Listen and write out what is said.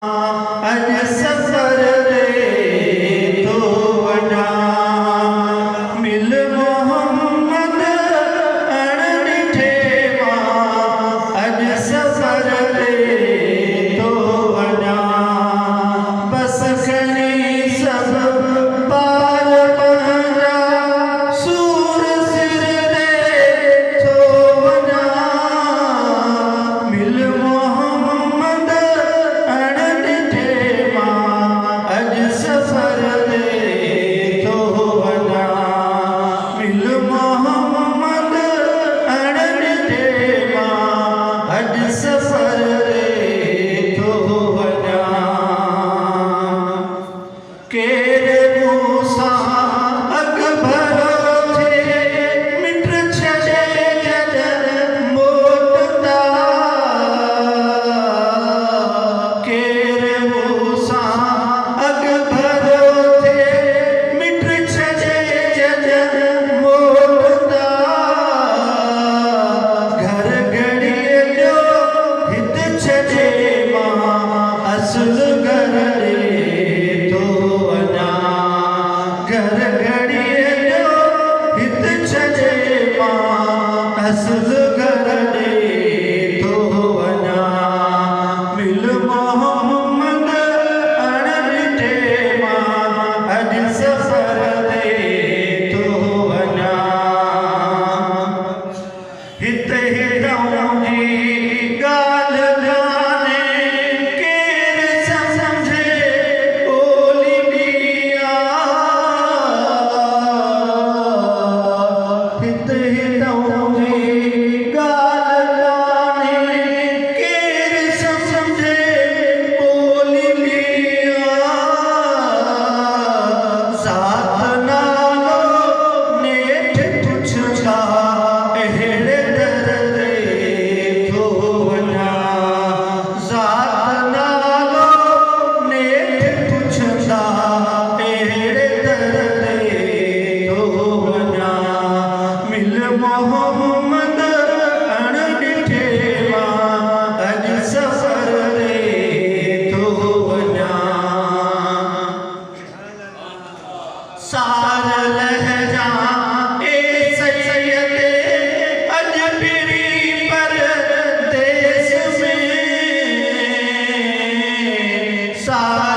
अज सफर दे तो वना मिल मोहम्मद अण डिठे मां अज सफर दे तो वना बस खणी सब पार पहरा सूर सिर दे तो वना मिल मोहम्मद अण डिठे मां अज सफर दे तो वना मिल मोहम्मद अण डिठे मां अज सफर दे तो वना केरे मूसा अग भरो थे मिट छड़े जद मोटता केरे मूसा अग भरो थे मिट छड़े जद मोटता घर घड़िए जो हित छड़े मां असल घर दे तो वना घर घड़िए जो हित छड़े मां असल घर दे तो वना मिल मोहम्मद अण डिठे मां अज सफर दे तो वना हित हितऊं जी गाल गाने केर समझे ओली बिया हित हितऊं जी गाल गाने केर समझे ओली बिया साथ नालो नेठ पुछदा अहिड़े दर ते तो वना ज़ात नालो नेठ पुछदा अहिड़े दर ते तो वना मिल मोहम्मद अण डिठे मां अज सफर दे तो वना सार लहजा ए सैयदे अज पिरी परदेस में सार